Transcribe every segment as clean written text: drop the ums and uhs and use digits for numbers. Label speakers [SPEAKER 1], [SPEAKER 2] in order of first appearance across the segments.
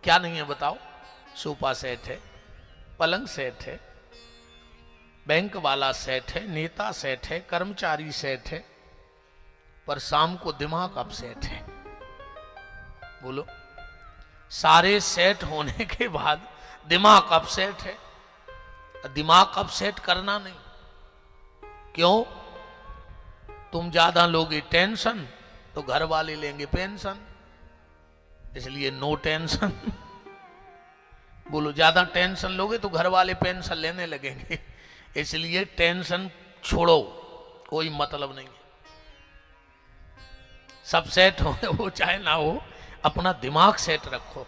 [SPEAKER 1] क्या नहीं है बताओ? सोफा सेट है, पलंग सेट है, बैंक वाला सेट है, नेता सेट है, कर्मचारी सेट है, पर शाम को दिमाग अब सेट है। बोलो, सारे सेट होने के बाद दिमाग अब सेट है। दिमाग अब सेट करना नहीं। क्यों? तुम ज्यादा लोगे टेंशन तो घर वाले लेंगे पेंशन, इसलिए नो टेंशन। बोलो, ज्यादा टेंशन लोगे तो घर वाले पेंशन लेने लगेंगे, इसलिए टेंशन छोड़ो, कोई मतलब नहीं है। सब सेट हो वो चाहे ना हो, अपना दिमाग सेट रखो,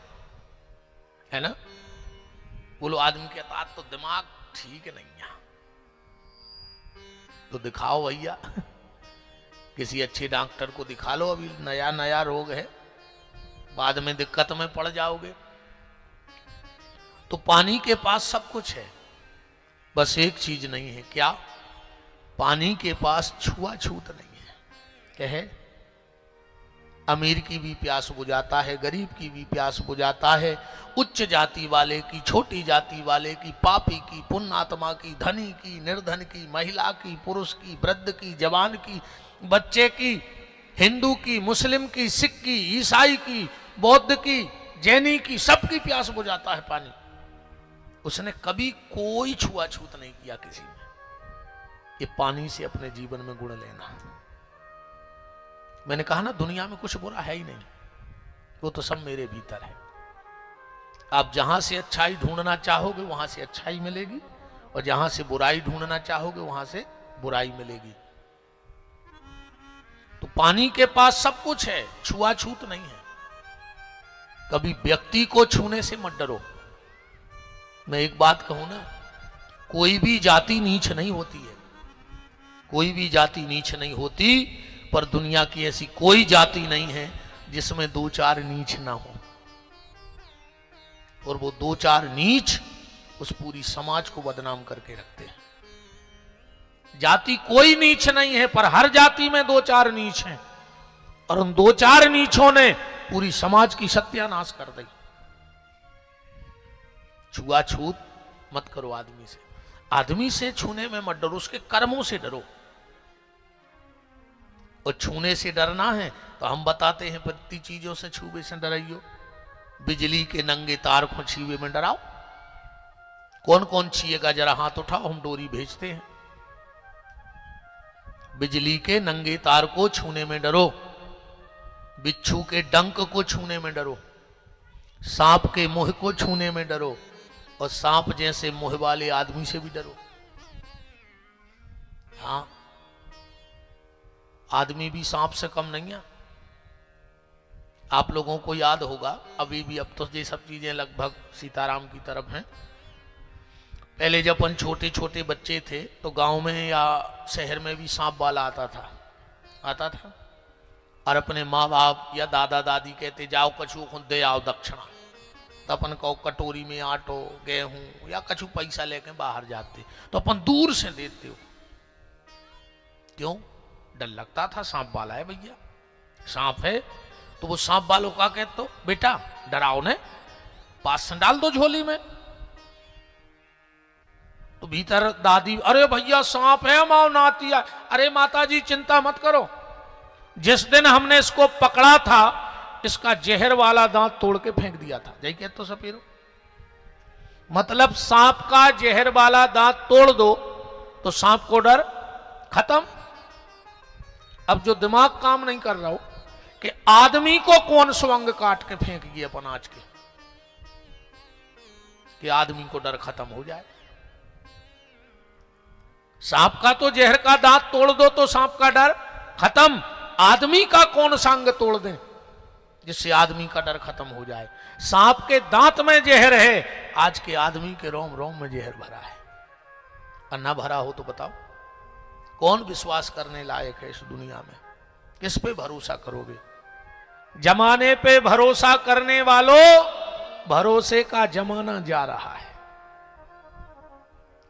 [SPEAKER 1] है ना। बोलो, आदमी कहता आज तो दिमाग ठीक नहीं है, तो दिखाओ भैया, किसी अच्छे डॉक्टर को दिखा लो, अभी नया नया रोग है, बाद में दिक्कत में पड़ जाओगे। तो पानी के पास सब कुछ है, बस एक चीज नहीं है। क्या? पानी के पास छुआछूत नहीं है। क्या है? अमीर की भी प्यास बुझाता है, गरीब की भी प्यास बुझाता है, उच्च जाति वाले की, छोटी जाति वाले की, पापी की, पुण्यात्मा की, धनी की, निर्धन की, महिला की, पुरुष की, वृद्ध की, जवान की, बच्चे की, हिंदू की, मुस्लिम की, सिख की, ईसाई की, बौद्ध की, जैनी की, सबकी प्यास बुझाता है पानी। उसने कभी कोई छुआछूत नहीं किया किसी में। ये पानी से अपने जीवन में गुण लेना। मैंने कहा ना, दुनिया में कुछ बुरा है ही नहीं, वो तो सब मेरे भीतर है। आप जहां से अच्छाई ढूंढना चाहोगे वहां से अच्छाई मिलेगी, और जहां से बुराई ढूंढना चाहोगे वहां से बुराई मिलेगी। तो पानी के पास सब कुछ है, छुआछूत नहीं है। कभी व्यक्ति को छूने से मत डरो। मैं एक बात कहूं ना, कोई भी जाति नीच नहीं होती है, कोई भी जाति नीच नहीं होती, पर दुनिया की ऐसी कोई जाति नहीं है जिसमें दो चार नीच ना हो। और वो दो चार नीच उस पूरी समाज को बदनाम करके रखते हैं। जाति कोई नीच नहीं है, पर हर जाति में दो चार नीच हैं, और उन दो चार नीचों ने पूरी समाज की सत्यानाश कर दी। छुआछूत मत करो आदमी से। आदमी से छूने में मत डरो, उसके कर्मों से डरो। और छूने से डरना है तो हम बताते हैं, प्रति चीजों से छूबे से डराइयो। बिजली के नंगे तार को छीवे में डराओ। कौन कौन छीएगा जरा हाथ उठाओ, हम डोरी भेजते हैं। बिजली के नंगे तार को छूने में डरो, बिच्छू के डंक को छूने में डरो, सांप के मुंह को छूने में डरो, और सांप जैसे मुंह वाले आदमी से भी डरो। हाँ, आदमी भी सांप से कम नहीं है। आप लोगों को याद होगा, अभी भी, अब तो ये सब चीजें लगभग सीताराम की तरफ हैं। पहले जब अपन छोटे छोटे बच्चे थे तो गांव में या शहर में भी सांप वाला आता था, और अपने माँ बाप या दादा दादी कहते जाओ कछुओं को दे आओ दक्षिणा, तो अपन को कटोरी में आटो, गेहूं या कछु पैसा लेके बाहर जाते, तो अपन दूर से देते हो। क्यों? डर लगता था, सांप वाला है भैया, सांप है। तो वो सांप वालों का कहते, बेटा डराओ ने, पास से डाल दो झोली में। तो भीतर दादी, अरे भैया सांप है, माओ नाती है। अरे माता जी चिंता मत करो, जिस दिन हमने इसको पकड़ा था इसका जहर वाला दांत तोड़ के फेंक दिया था। जय कहते तो सपेरो, मतलब सांप का जहर वाला दांत तोड़ दो तो सांप को डर खत्म। अब जो दिमाग काम नहीं कर रहा हो कि आदमी को कौन स्वंग काट के फेंक गया अपन आज के, कि आदमी को डर खत्म हो जाए। सांप का तो जहर का दांत तोड़ दो तो सांप का डर खत्म, आदमी का कौन संग तोड़ दें जिससे आदमी का डर खत्म हो जाए। सांप के दांत में जहर है, आज के आदमी के रोम रोम में जहर भरा है। और ना भरा हो तो बताओ कौन विश्वास करने लायक है इस दुनिया में? किस पे भरोसा करोगे? जमाने पे भरोसा करने वालों, भरोसे का जमाना जा रहा है।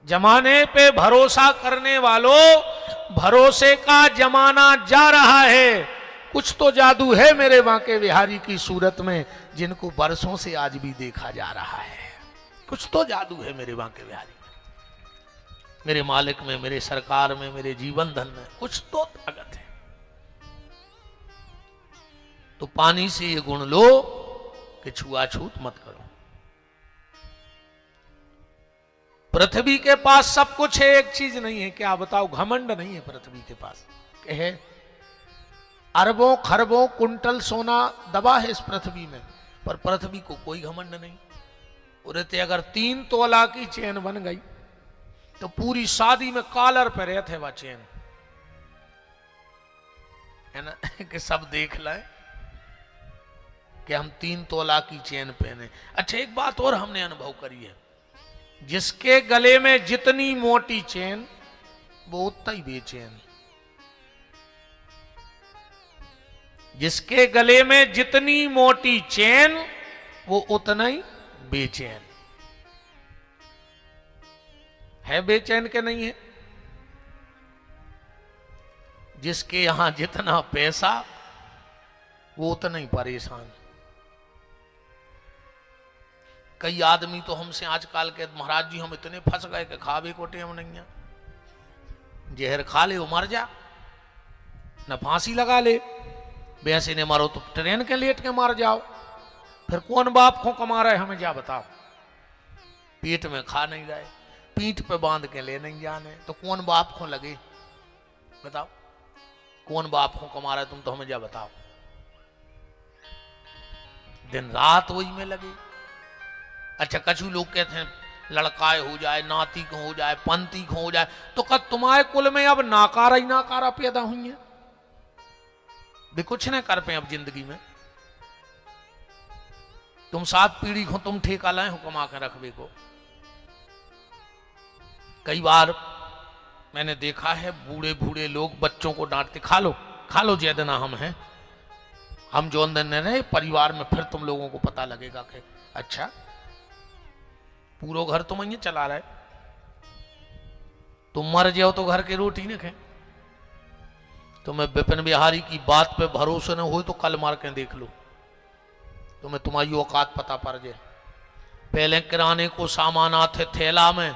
[SPEAKER 1] जमाने पे भरोसा करने वालों, भरोसे का जमाना जा रहा है। कुछ तो जादू है मेरे बांके बिहारी की सूरत में, जिनको बरसों से आज भी देखा जा रहा है। कुछ तो जादू है मेरे बांके बिहारी में, मेरे मालिक में, मेरे सरकार में, मेरे जीवन धन में कुछ तो ताकत है। तो पानी से ये गुण लो कि छुआछूत मत करो। पृथ्वी के पास सब कुछ है, एक चीज नहीं है, क्या बताओ? घमंड नहीं है पृथ्वी के पास। है अरबों खरबों कुंटल सोना दबा है इस पृथ्वी में, पर पृथ्वी को कोई घमंड नहीं। उरते अगर 3 तोला की चेन बन गई तो पूरी शादी में कॉलर पे रहे थे वह चेन, है ना कि सब देख लाए कि हम 3 तोला की चेन पहने। अच्छा, एक बात और हमने अनुभव करी है, जिसके गले में जितनी मोटी चेन वो उतना ही बेचैन। जिसके गले में जितनी मोटी चेन वो उतना ही बेचैन है। बेचैन के नहीं है? जिसके यहां जितना पैसा वो उतना ही परेशान। कई आदमी तो हमसे आजकल के, महाराज जी हम इतने फंस गए कि खावे को टेम नहीं है, जहर खा ले वो मर जा, न फांसी लगा ले, वैसे ने मारो तो ट्रेन के लेट के मार जाओ। फिर कौन बाप को कमा रहा है हमें क्या बताओ? पेट में खा नहीं रहे, पीठ पे बांध के ले नहीं जाने, तो कौन बाप को लगे बताओ? कौन बाप को कमा रहा है? तुम तो हमें क्या बताओ? दिन रात वही में लगे। अच्छा, कछु लोग कहते हैं लड़काए हो जाए, नाती को हो जाए, पंती को हो जाए, तो कद तुम्हारे कुल में अब नाकारा ही नाकारा पैदा हुई है, भी कुछ न कर पे अब जिंदगी में। तुम 7 पीढ़ी को तुम ठेका लाए हो कमा कर रखबे को। कई बार मैंने देखा है बूढ़े बूढ़े लोग बच्चों को डांटते, खा लो जैदना हम हैं, हम जो अंदर न रहे परिवार में, फिर तुम लोगों को पता लगेगा कि अच्छा पूरा घर तुम ये चला रहे, तुम मर जाओ तो घर की रोटी न खाए। तुम्हें विपिन बिहारी की बात पे भरोसा न हो तो कल मार के देख लो, तुम्हें तुम्हारी औकात पता पड़ जाए। पहले किराने को सामान आते थैला में,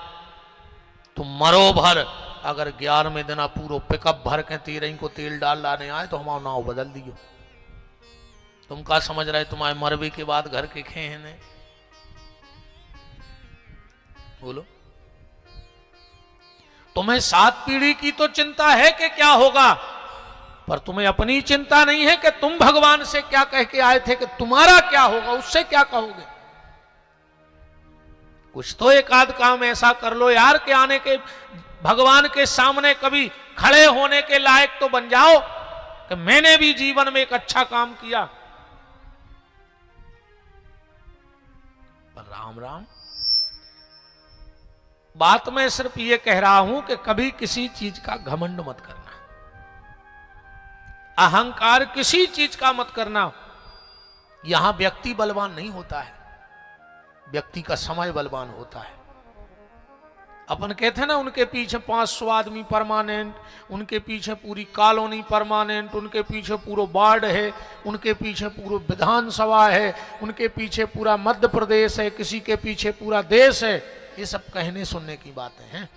[SPEAKER 1] तुम मरो भर, अगर 11वें दिन पूरा पिकअप भर के 13 को तेल डाल लाने आए तो हमारा नाव बदल दियो। तुम क्या समझ रहे तुम्हारे मरबे के बाद घर के खे हैं? बोलो, तुम्हें 7 पीढ़ी की तो चिंता है कि क्या होगा, पर तुम्हें अपनी चिंता नहीं है कि तुम भगवान से क्या कह के आए थे कि तुम्हारा क्या होगा, उससे क्या कहोगे। कुछ तो एक आध काम ऐसा कर लो यार कि आने के भगवान के सामने कभी खड़े होने के लायक तो बन जाओ कि मैंने भी जीवन में एक अच्छा काम किया। पर राम राम, बात मैं सिर्फ ये कह रहा हूं कि कभी किसी चीज का घमंड मत करना, अहंकार किसी चीज का मत करना। यहां व्यक्ति बलवान नहीं होता है, व्यक्ति का समय बलवान होता है। अपन कहते हैं ना, उनके पीछे 500 आदमी परमानेंट, उनके पीछे पूरी कॉलोनी परमानेंट, उनके पीछे पूरा वार्ड है, उनके पीछे पूरा विधानसभा है, उनके पीछे पूरा मध्य प्रदेश है, किसी के पीछे पूरा देश है। ये सब कहने सुनने की बातें हैं,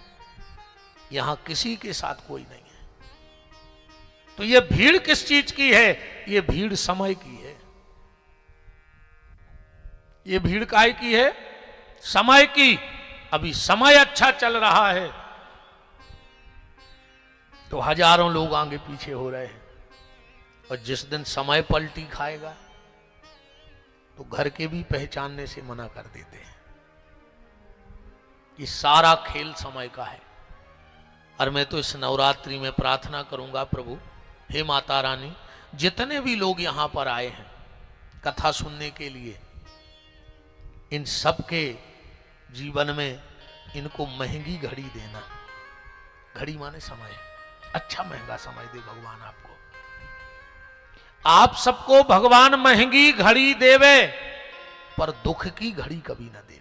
[SPEAKER 1] यहां किसी के साथ कोई नहीं है। तो ये भीड़ किस चीज की है? ये भीड़ समय की है। ये भीड़ काय की है? समय की। अभी समय अच्छा चल रहा है तो हजारों लोग आगे पीछे हो रहे हैं, और जिस दिन समय पलटी खाएगा तो घर के भी पहचानने से मना कर देते हैं। ये सारा खेल समय का है। और मैं तो इस नवरात्रि में प्रार्थना करूंगा, प्रभु हे माता रानी, जितने भी लोग यहां पर आए हैं कथा सुनने के लिए, इन सब के जीवन में इनको महंगी घड़ी देना। घड़ी माने समय, अच्छा महंगा समय दे भगवान आपको। आप सबको भगवान महंगी घड़ी देवे, पर दुख की घड़ी कभी ना देवे।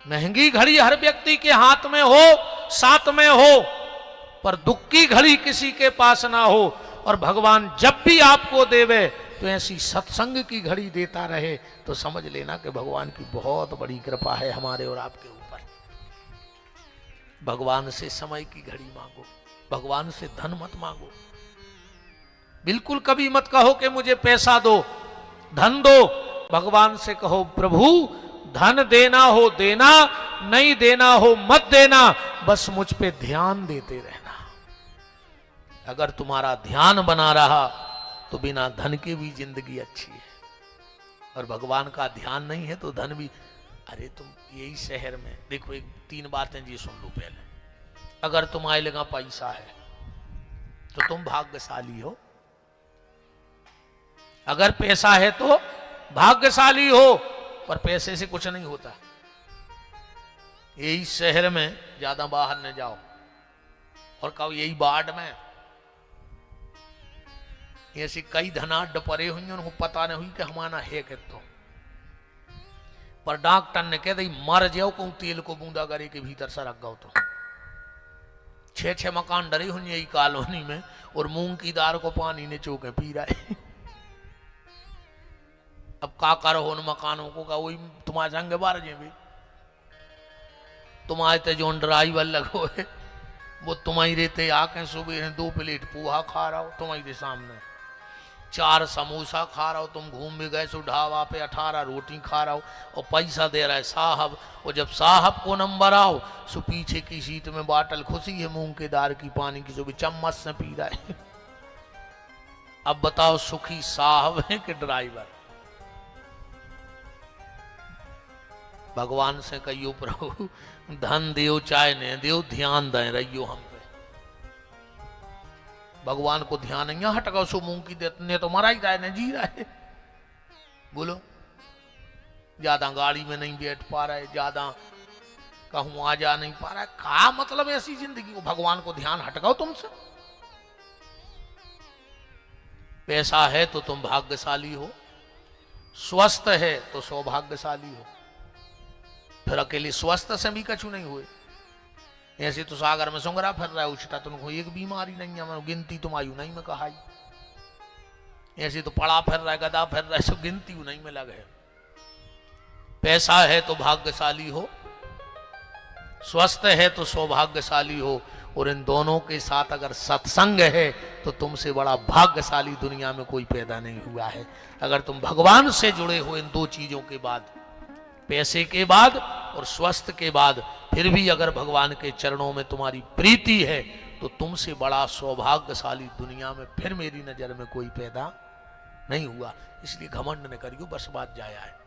[SPEAKER 1] महंगी घड़ी हर व्यक्ति के हाथ में हो, साथ में हो, पर दुख की घड़ी किसी के पास ना हो। और भगवान जब भी आपको देवे तो ऐसी सत्संग की घड़ी देता रहे तो समझ लेना कि भगवान की बहुत बड़ी कृपा है हमारे और आपके ऊपर। भगवान से समय की घड़ी मांगो, भगवान से धन मत मांगो। बिल्कुल कभी मत कहो कि मुझे पैसा दो, धन दो। भगवान से कहो प्रभु धन देना हो देना, नहीं देना हो मत देना, बस मुझ पे ध्यान देते रहना। अगर तुम्हारा ध्यान बना रहा तो बिना धन के भी जिंदगी अच्छी है, और भगवान का ध्यान नहीं है तो धन भी। अरे तुम यही शहर में देखो, एक 3 बातें जी सुन लो पहले। अगर तुम्हारे लगा पैसा है तो तुम भाग्यशाली हो। अगर पैसा है तो भाग्यशाली हो, पर पैसे से कुछ नहीं होता। यही शहर में ज्यादा बाहर न जाओ, और कहो यही वार्ड में ऐसे कई धनाढ़ पड़े हुए उनको पता नहीं हुई कि हमारा है कि तो, पर डॉक्टर ने कह दी मर जाओ को तेल को बूंदा करे के भीतर से रख गो तो 6-6 मकान डरे हुए यही कॉलोनी में, और मूंग की दाल को पानी ने चोके पी रहा है। अब का करो उन मकानों को का, वही तुम्हारे संग बार जे भी तुम्हारे ते जो ड्राइवर लगो है वो तुम्हारी रहते आके सुबह 2 प्लेट पोहा खा रहा हो तुम्हारे सामने, 4 समोसा खा रहा हो, तुम घूम भी गए सो ढाबा पे 18 रोटी खा रहा हो, और पैसा दे रहा है साहब। और जब साहब को नंबर आओ सो पीछे की सीट में बाटल खुशी है मूंग के दाल की पानी की, जो भी चम्मच से पी रहा है। अब बताओ सुखी साहब है कि ड्राइवर? भगवान से कहियो प्रभु धन दियो चाहे नहीं दियो, ध्यान दे रहियो हम पे। भगवान को ध्यान नहीं हटका सो मूंग की देते तो मरा ही रहा है न जी रहा है। बोलो ज्यादा गाड़ी में नहीं बैठ पा रहा है, ज्यादा कहूं आ जा नहीं पा रहा है, का मतलब ऐसी जिंदगी को भगवान को ध्यान हटकाओ तुमसे। पैसा है तो तुम भाग्यशाली हो, स्वस्थ है तो सौभाग्यशाली हो। फिर अकेले स्वस्थ से भी कछु नहीं हुए, ऐसे तो सागर में सुंगरा फिर रहा है उछटा, तुमको एक बीमारी नहीं है, गिनती तुम आयु नहीं में कहा। ऐसे तो पड़ा फिर रहा है, गदा फिर रहा है, सब गिनती नहीं में लगे। पैसा है तो भाग्यशाली हो, स्वस्थ है तो सौभाग्यशाली हो, और इन दोनों के साथ अगर सत्संग है तो तुमसे बड़ा भाग्यशाली दुनिया में कोई पैदा नहीं हुआ है। अगर तुम भगवान से जुड़े हो इन 2 चीजों के बाद, पैसे के बाद और स्वस्थ के बाद, फिर भी अगर भगवान के चरणों में तुम्हारी प्रीति है तो तुमसे बड़ा सौभाग्यशाली दुनिया में फिर मेरी नजर में कोई पैदा नहीं हुआ। इसलिए घमंड न करियो, बस बात जाया है।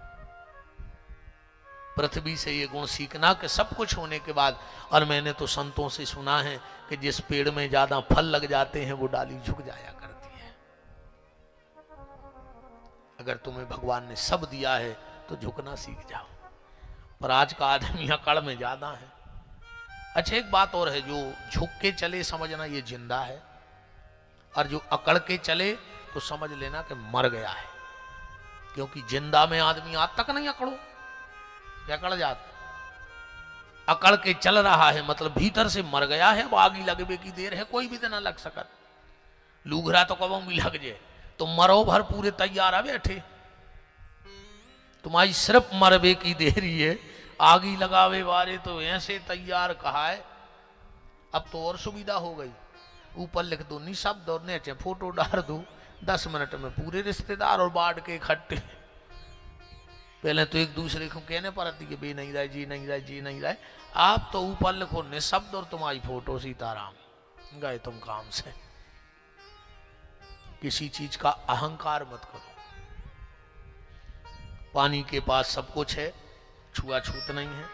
[SPEAKER 1] पृथ्वी से ये गुण सीखना कि सब कुछ होने के बाद, और मैंने तो संतों से सुना है कि जिस पेड़ में ज्यादा फल लग जाते हैं वो डाली झुक जाया करती है। अगर तुम्हें भगवान ने सब दिया है तो झुकना सीख जाओ, पर आज का आदमी अकड़ में ज्यादा है। अच्छा एक बात और है, जो झुक के चले समझना ये जिंदा है, और जो अकड़ के चले तो समझ लेना कि मर गया है। क्योंकि जिंदा में आदमी आज तक नहीं अकड़ो, अकड़ जात अकड़ के चल रहा है मतलब भीतर से मर गया है। अब आग लगबे की देर है, कोई भी दिन लग सकत, लूघरा तो कब भी लग जाए, तो मरो भर पूरे तैयार है बैठे, तुम्हारी सिर्फ मरबे की देरी है। आगी लगावे वाले तो ऐसे तैयार कहा है। अब तो और सुविधा हो गई, ऊपर लिख दो निशब्द और नीचे फोटो डाल दो, 10 मिनट में पूरे रिश्तेदार और बाढ़ के इकट्ठे। पहले तो एक दूसरे को कहने पड़ती कि बे नहीं रहे जी नहीं रहे जी नहीं रहे, आप तो ऊपर लिखो निशब्द और तुम्हारी फोटो सीताराम, गए तुम काम से। किसी चीज का अहंकार मत करो। पानी के पास सब कुछ है, छुआछूत नहीं है।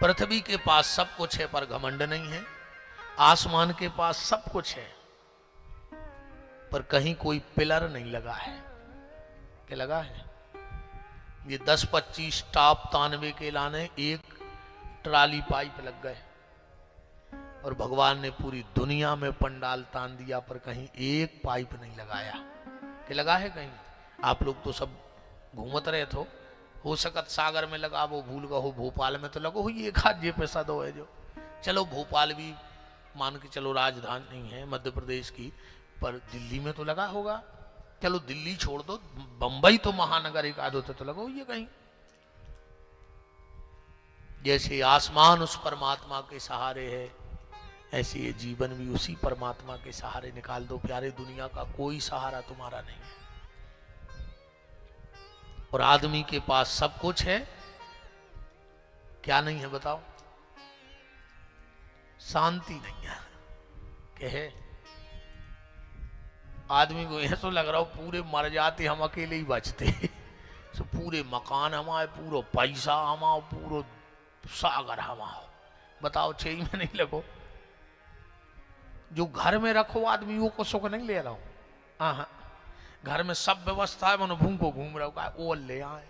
[SPEAKER 1] पृथ्वी के पास सब कुछ है पर घमंड नहीं है। आसमान के पास सब कुछ है पर कहीं कोई पिलर नहीं लगा है। क्या लगा है? ये 10-25 टाप तानवे के लाने एक ट्राली पाइप लग गए, और भगवान ने पूरी दुनिया में पंडाल तान दिया पर कहीं एक पाइप नहीं लगाया। क्या लगा है कहीं? आप लोग तो सब घूमत रहे थे, हो सकत सागर में लगा वो भूल गए हो, भोपाल में तो लगो हुई एक हाथ जे पैसा दो है जो। चलो भोपाल भी मान के चलो राजधानी है मध्य प्रदेश की, पर दिल्ली में तो लगा होगा, चलो दिल्ली छोड़ दो, बंबई तो महानगर एक आध होते तो लगो ये कहीं। जैसे आसमान उस परमात्मा के सहारे है, ऐसे ये जीवन भी उसी परमात्मा के सहारे निकाल दो प्यारे। दुनिया का कोई सहारा तुम्हारा नहीं है। और आदमी के पास सब कुछ है, क्या नहीं है बताओ? शांति नहीं है। क्या है? आदमी को ऐसा लग रहा हो पूरे मर जाते हम अकेले ही बचते। तो पूरे मकान हमारे, पूरा पैसा हमारा, पूरा सागर हमारा, बताओ 6 में नहीं लगो। जो घर में रखो आदमी वो को सुख नहीं ले रहा हूं। हाँ, घर में सब व्यवस्था है, मनो भूखो घूम रहा है, और ले आए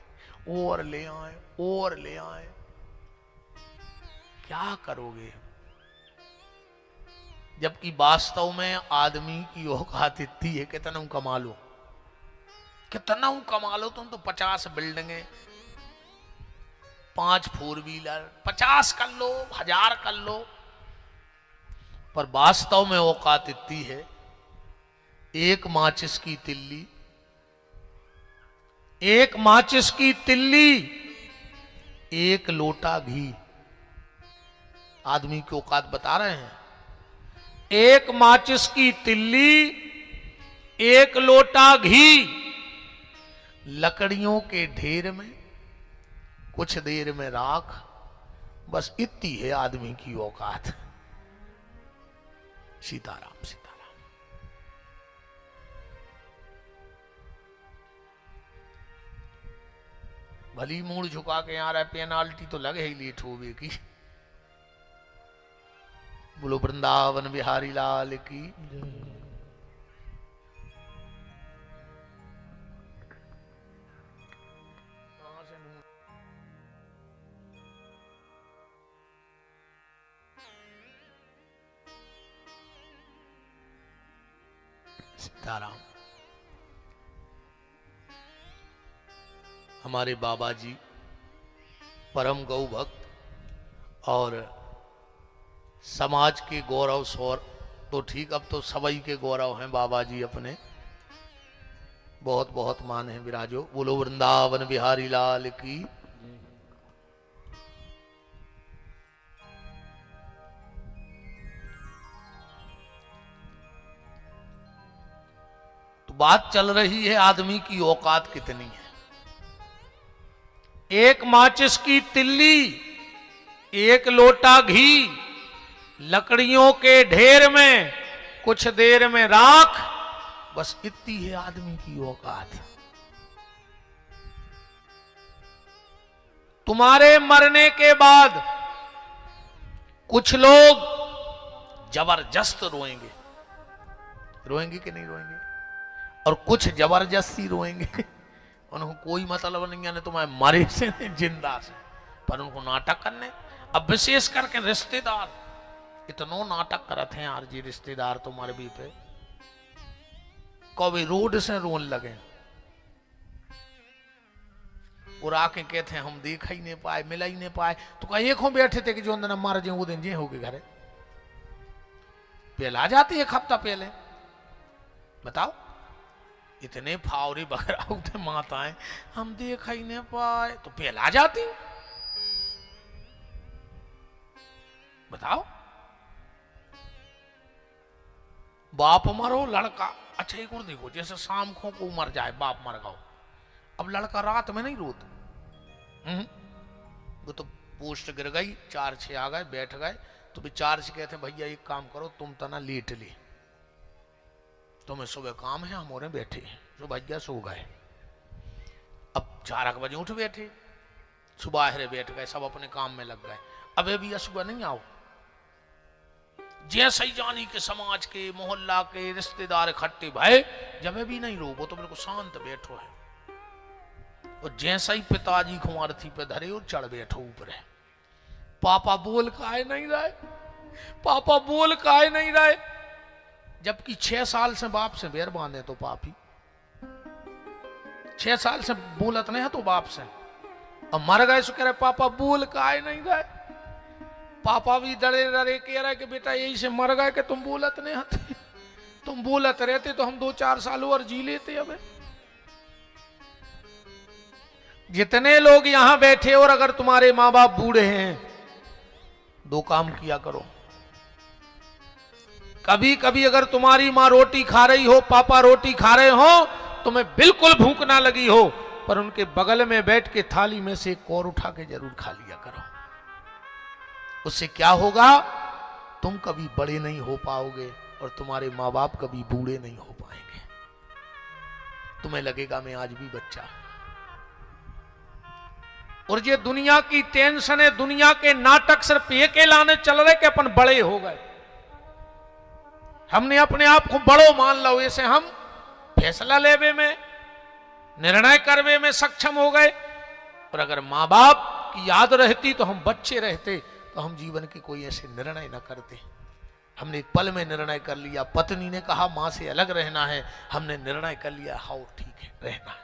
[SPEAKER 1] और ले आए और ले आए। क्या करोगे? जबकि वास्तव में आदमी की औकात इतनी है, कितना कमा लो, कितना कमा लो तुम तो 50 बिल्डिंगे, 5 4 व्हीलर, 50 कर लो, 1000 कर लो, पर वास्तव में औकात इतनी है, एक माचिस की तिल्ली, एक माचिस की तिल्ली, एक लोटा घी। आदमी की औकात बता रहे हैं। एक माचिस की तिल्ली, एक लोटा घी, लकड़ियों के ढेर में कुछ देर में राख, बस इतनी है आदमी की औकात। सीताराम सीताराम। भली मूड झुका के आ रहा है, पेनाल्टी तो लगे ही लेट हो की। बोलो वृंदावन बिहारी लाल की। सीताराम। हमारे बाबा जी परम गौ भक्त और समाज के गौरव स्वर तो ठीक, अब तो सभी के गौरव हैं बाबा जी अपने। बहुत बहुत मान है विराजो। बोलो वृंदावन बिहारी लाल की। तो बात चल रही है आदमी की औकात कितनी है। एक माचिस की तिल्ली, एक लोटा घी, लकड़ियों के ढेर में कुछ देर में राख, बस इतनी है आदमी की औकात। तुम्हारे मरने के बाद कुछ लोग जबरदस्त रोएंगे, रोएंगे कि नहीं रोएंगे, और कुछ जबरदस्ती रोएंगे। उनको कोई मतलब नहीं है तुम्हारे मरे से जिंदा से, पर उनको नाटक करने। अब विशेष करके रिश्तेदार इतनो नाटक करते हैं यार जी, रिश्तेदार तुम्हारे भी पे कभी रोड से रोन लगे और आके कहते हैं हम देख ही नहीं पाए, मिला ही नहीं पाए। तो कहीं एक बैठे थे कि जो अंदर मार जाए वो दिन जे हो गए घरे पहला जाती एक हफ्ता पहले। बताओ, इतने फावरी बकरा उठे माताएं, हम देख ही नहीं पाए, तो पहला जाती। बताओ, बाप मरो लड़का, अच्छा एक और देखो, जैसे शाम को मर जाए बाप मर गओ, अब लड़का रात में नहीं रोता। वो तो पोस्ट गिर गई, 4-6 आ गए, बैठ गए, तो विचार से कहते भैया एक काम करो, तुम तना लेट ले, तुम्हें सुबह काम है, हम और बैठे तो भैया सो गए। अब 4 बजे उठ बैठे, सुबह बैठ गए, सब अपने काम में लग गए। अब अभी सुबह नहीं आओ, जैसे ही जानी के समाज के मोहल्ला के रिश्तेदार इकट्ठे भाई, जब भी नहीं रो, वो तो बिल्कुल शांत बैठो है। और जैसा ही पिताजी को अर्थी पे धरे और चढ़ बैठो ऊपर है, पापा बोल काहे नहीं रहे, पापा बोल काहे नहीं रहे। जबकि 6 साल से बाप से बैर बांधे तो पापी, 6 साल से बोलत नहीं है तो बाप से, अब मर गए सो कह रहे पापा बोल काहे नहीं रहे। पापा भी डरे डरे कह रहे कि बेटा यही से मर गए कि तुम बोलत नहीं हते। तुम बोलत रहते तो हम 2-4 साल और जी लेते। अब जितने लोग यहां बैठे और अगर तुम्हारे मां बाप बूढ़े हैं, 2 काम किया करो। कभी कभी अगर तुम्हारी मां रोटी खा रही हो, पापा रोटी खा रहे हो, तुम्हें बिल्कुल भूख ना लगी हो, पर उनके बगल में बैठ के थाली में से एक और उठा के जरूर खा लिया करो। उससे क्या होगा, तुम कभी बड़े नहीं हो पाओगे और तुम्हारे माँ बाप कभी बूढ़े नहीं हो पाएंगे। तुम्हें लगेगा मैं आज भी बच्चा। और ये दुनिया की टेंशन है, दुनिया के नाटक सिर्फ ये के लाने चल रहे कि अपन बड़े हो गए, हमने अपने आप को बड़ो मान लो, ऐसे हम फैसला लेवे में, निर्णय करवे में सक्षम हो गए। और अगर माँ बाप की याद रहती तो हम बच्चे रहते, तो हम जीवन के कोई ऐसे निर्णय न करते। हमने एक पल में निर्णय कर लिया, पत्नी ने कहा मां से अलग रहना है, हमने निर्णय कर लिया हाँ ठीक है रहना है,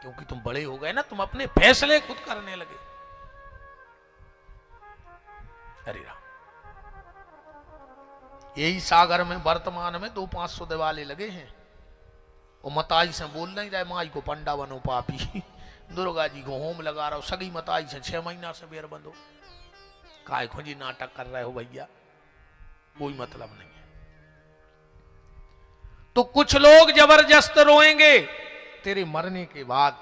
[SPEAKER 1] क्योंकि तुम बड़े हो गए ना, तुम अपने फैसले खुद करने लगे। अरे राम, यही सागर में वर्तमान में 200-500 दिवाले लगे हैं। वो मताई से बोल नहीं रहे माई को पंडा बनो पापी, दुर्गा जी को होम लगा रहा हो, सगी मताई से 6 महीना से बेर बंदो। काय खोजी नाटक कर रहे हो भैया, कोई मतलब नहीं है। तो कुछ लोग जबरदस्त रोएंगे तेरे मरने के बाद,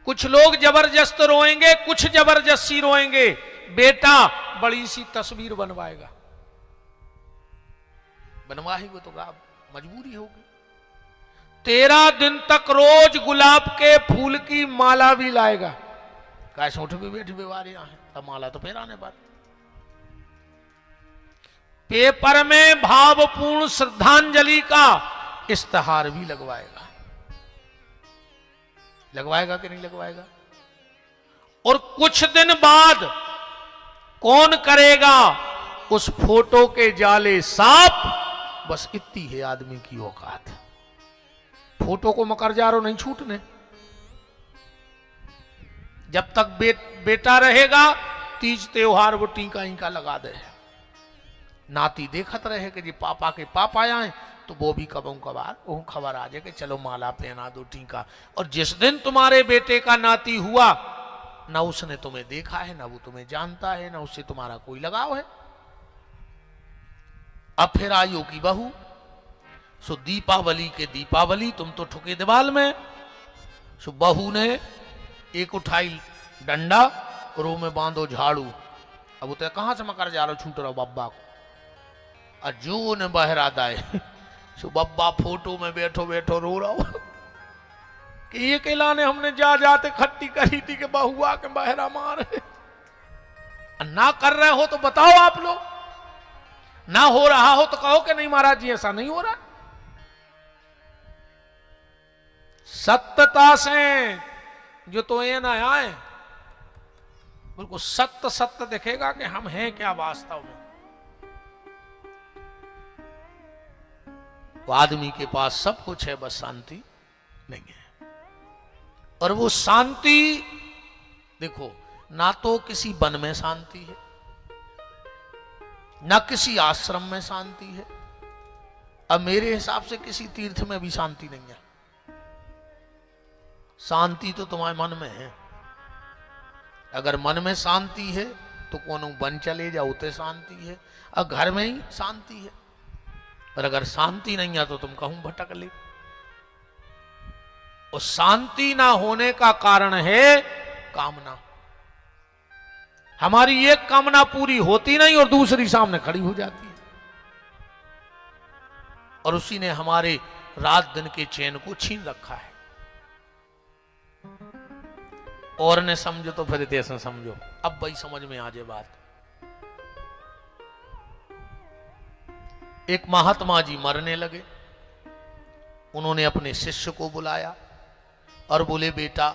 [SPEAKER 1] कुछ लोग जबरदस्त रोएंगे, कुछ जबरदस्ती रोएंगे। बेटा बड़ी सी तस्वीर बनवाएगा, बनवाएगी तो मजबूरी होगी। 13 दिन तक रोज गुलाब के फूल की माला भी लाएगा। कैसे उठ भी बैठ बीमारी है, तब माला तो फिर आने पर। पेपर में भावपूर्ण श्रद्धांजलि का इश्तहार भी लगवाएगा। लगवाएगा कि नहीं लगवाएगा? और कुछ दिन बाद कौन करेगा उस फोटो के जाले साफ? बस इतनी है आदमी की औकात। फोटो को मकरजारो नहीं छूटने। जब तक बेटा रहेगा, तीज त्योहार वो टीका इंका लगा दे। नाती देखत रहे कि जी पापा के पापा आए, तो वो भी कबों कबार वो खबर आ जाए कि चलो माला पहना दो टीका। और जिस दिन तुम्हारे बेटे का नाती हुआ, ना उसने तुम्हें देखा है, ना वो तुम्हें जानता है, ना उससे तुम्हारा कोई लगाव है। अब फिर आयु की बहू, सो दीपावली के दीपावली तुम तो ठुके दीवाल में। सो बहू ने एक उठाई डंडा और वो में बांधो झाड़ू। अब तो कहां से मकर जा रहा छूट रहा बब्बा को, और जो ने बहरा दाए। सो बब्बा फोटो में बैठो बैठो रो रहा हो कि ये केला ने हमने जा जाते खट्टी करी थी कि बहुआ के बहरा मार। ना कर रहे हो तो बताओ आप लोग, ना हो रहा हो तो कहो कि नहीं महाराज जी ऐसा नहीं हो रहा। सत्यता से जो तो ये ना आए, बिल्कुल सत्य सत्य दिखेगा कि हम हैं क्या वास्तव में। वो आदमी के पास सब कुछ है, बस शांति नहीं है। और वो शांति देखो, ना तो किसी वन में शांति है, ना किसी आश्रम में शांति है, अब मेरे हिसाब से किसी तीर्थ में भी शांति नहीं है। शांति तो तुम्हारे मन में है। अगर मन में शांति है तो कोनो वन चले जाओ तो शांति है, और घर में ही शांति है। पर अगर शांति नहीं है तो तुम कहूं भटक ले। और शांति ना होने का कारण है कामना। हमारी एक कामना पूरी होती नहीं और दूसरी सामने खड़ी हो जाती है, और उसी ने हमारे रात दिन के चैन को छीन रखा है। और ने समझो तो फिर देश ने समझो। अब भाई समझ में आ जाए बात। एक महात्मा जी मरने लगे। उन्होंने अपने शिष्य को बुलाया और बोले, बेटा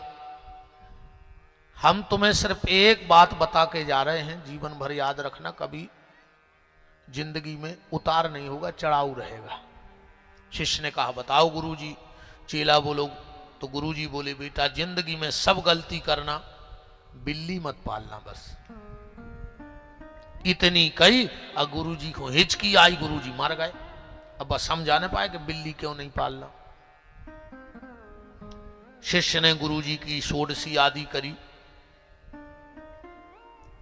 [SPEAKER 1] हम तुम्हें सिर्फ एक बात बता के जा रहे हैं, जीवन भर याद रखना, कभी जिंदगी में उतार नहीं होगा, चढ़ाव रहेगा। शिष्य ने कहा, बताओ गुरुजी। चेला बोलो तो गुरुजी बोले, बेटा जिंदगी में सब गलती करना, बिल्ली मत पालना बस। इतनी कही और गुरुजी को हिचकी आई, गुरुजी मर गए। अब बस समझा नहीं पाए कि बिल्ली क्यों नहीं पालना। शिष्य ने गुरुजी की षोडशी आदि करी,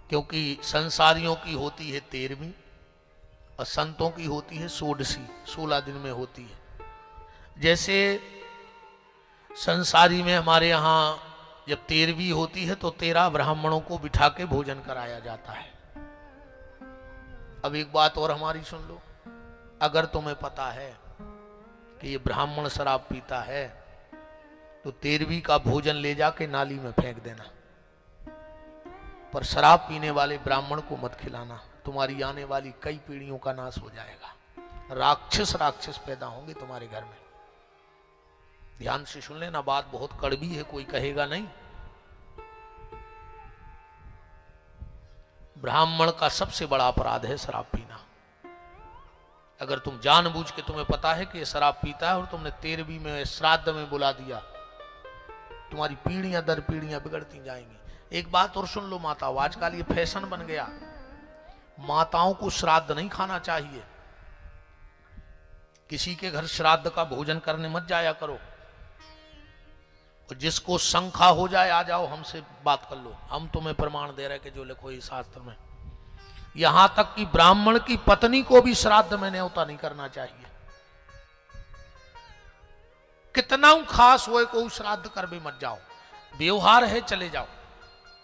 [SPEAKER 1] क्योंकि संसारियों की होती है 13वीं और संतों की होती है षोडशी, 16 दिन में होती है। जैसे संसारी में हमारे यहाँ जब 13वीं होती है तो 13 ब्राह्मणों को बिठा के भोजन कराया जाता है। अब एक बात और हमारी सुन लो, अगर तुम्हें पता है कि ये ब्राह्मण शराब पीता है तो 13वीं का भोजन ले जाके नाली में फेंक देना, पर शराब पीने वाले ब्राह्मण को मत खिलाना, तुम्हारी आने वाली कई पीढ़ियों का नाश हो जाएगा। राक्षस पैदा होंगे तुम्हारे घर में। ध्यान से सुन लेना, बात बहुत कड़वी है, कोई कहेगा नहीं। ब्राह्मण का सबसे बड़ा अपराध है शराब पीना। अगर तुम जानबूझ के, तुम्हें पता है कि ये शराब पीता है और तुमने 13वीं में श्राद्ध में बुला दिया, तुम्हारी पीढ़ियां दर पीढ़ियां बिगड़ती जाएंगी। एक बात और सुन लो माताओं, आजकल ये फैशन बन गया, माताओं को श्राद्ध नहीं खाना चाहिए। किसी के घर श्राद्ध का भोजन करने मत जाया करो। और जिसको शंका हो जाए आ जाओ, हमसे बात कर लो, हम तुम्हें प्रमाण दे रहे कि जो लिखो इस शास्त्र में। यहां तक कि ब्राह्मण की पत्नी को भी श्राद्ध में न्योता नहीं करना चाहिए। कितना खास होए को श्राद्ध कर भी मत जाओ, व्यवहार है चले जाओ,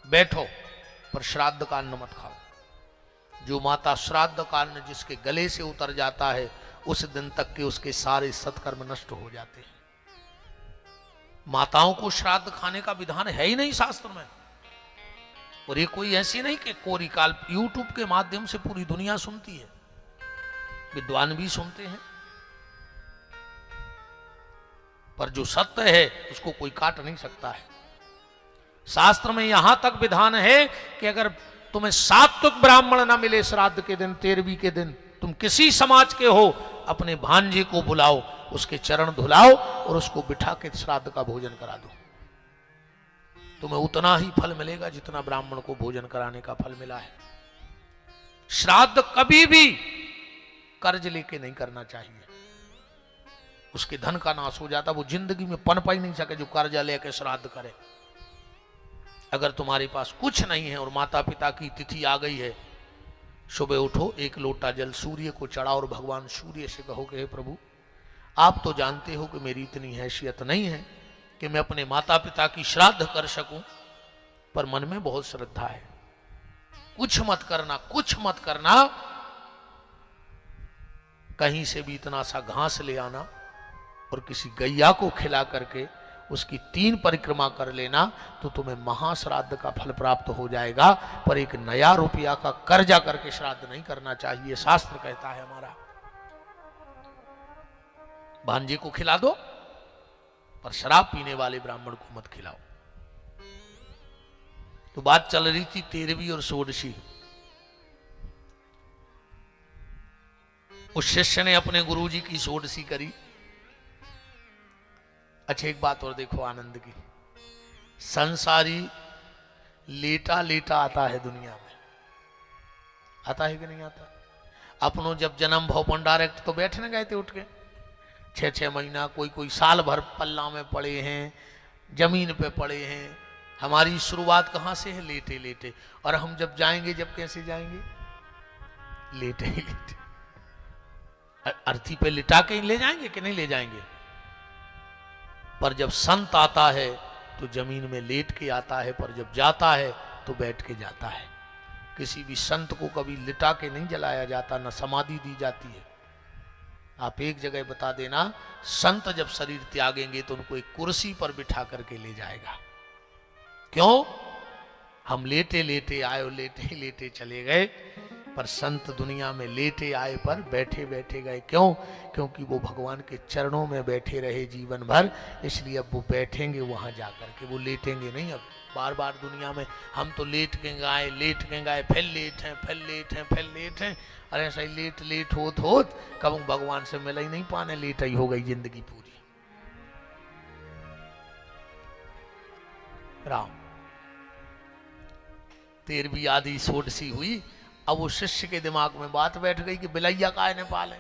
[SPEAKER 1] बैठो, पर श्राद्ध का अन्न मत खाओ। जो माता श्राद्ध का अन्न जिसके गले से उतर जाता है, उस दिन तक के उसके सारे सत्कर्म नष्ट हो जाते हैं। माताओं को श्राद्ध खाने का विधान है ही नहीं शास्त्र में। और ये कोई ऐसी नहीं कि कोरी काल, यूट्यूब के माध्यम से पूरी दुनिया सुनती है, विद्वान भी सुनते हैं, पर जो सत्य है उसको कोई काट नहीं सकता है। शास्त्र में यहां तक विधान है कि अगर तुम्हें सात्विक ब्राह्मण ना मिले श्राद्ध के दिन, 13वीं के दिन, तुम किसी समाज के हो, अपने भांजे को बुलाओ, उसके चरण धुलाओ और उसको बिठा के श्राद्ध का भोजन करा दो। तुम्हें उतना ही फल मिलेगा जितना ब्राह्मण को भोजन कराने का फल मिला है। श्राद्ध कभी भी कर्ज लेके नहीं करना चाहिए, उसके धन का नाश हो जाता, वो जिंदगी में पनप ही नहीं सके जो कर्जा लेके श्राद्ध करे। अगर तुम्हारे पास कुछ नहीं है और माता पिता की तिथि आ गई है, सुबह उठो, एक लोटा जल सूर्य को चढ़ाओ और भगवान सूर्य से कहो कि हे प्रभु, आप तो जानते हो कि मेरी इतनी हैसियत नहीं है कि मैं अपने माता पिता की श्राद्ध कर सकूं, पर मन में बहुत श्रद्धा है, कुछ मत करना, कुछ मत करना, कहीं से भी इतना सा घास ले आना और किसी गैया को खिला करके उसकी 3 परिक्रमा कर लेना, तो तुम्हें महाश्राद्ध का फल प्राप्त हो जाएगा। पर एक नया रुपया का कर्जा करके श्राद्ध नहीं करना चाहिए, शास्त्र कहता है हमारा। भांजे को खिला दो, पर शराब पीने वाले ब्राह्मण को मत खिलाओ। तो बात चल रही थी 13वीं और षोडशी। उस शिष्य ने अपने गुरुजी की षोडशी करी। अच्छा, एक बात और देखो आनंद की, संसारी लेटा लेटा आता है दुनिया में, आता है कि नहीं आता? अपनों जब जन्म भव डायरेक्ट तो बैठने गए थे उठ के, 6-6 महीना, कोई साल भर पल्ला में पड़े हैं, जमीन पे पड़े हैं। हमारी शुरुआत कहाँ से है? लेटे लेटे। और हम जब जाएंगे, जब कैसे जाएंगे? लेटे ही लेटे। अर्थी पे लिटा के ले जाएंगे कि नहीं ले जाएंगे? पर जब संत आता है तो जमीन में लेट के आता है, पर जब जाता है तो बैठ के जाता है। किसी भी संत को कभी लिटा के नहीं जलाया जाता, न समाधि दी जाती है। आप एक जगह बता देना, संत जब शरीर त्यागेंगे तो उनको एक कुर्सी पर बिठा करके ले जाएगा। क्यों? हम लेटे लेटे आए और लेटे लेटे चले गए, पर संत दुनिया में लेटे आए पर बैठे बैठे गए। क्यों? क्योंकि वो भगवान के चरणों में बैठे रहे जीवन भर, इसलिए अब वो बैठेंगे वहां जाकर के, वो लेटेंगे नहीं। अब बार बार दुनिया में हम तो लेट के गाए, लेट के गाए, फिर लेट हैं, फिर लेट हैं, फिर लेट हैं। अरे ऐसा ही लेट लेट होत कब भगवान से मिला ही नहीं पाने, लेट ही हो गई जिंदगी पूरी। राम 13वीं आदि षोडशी हुई। अब वो शिष्य के दिमाग में बात बैठ गई कि बिलैया काहे ने पाले।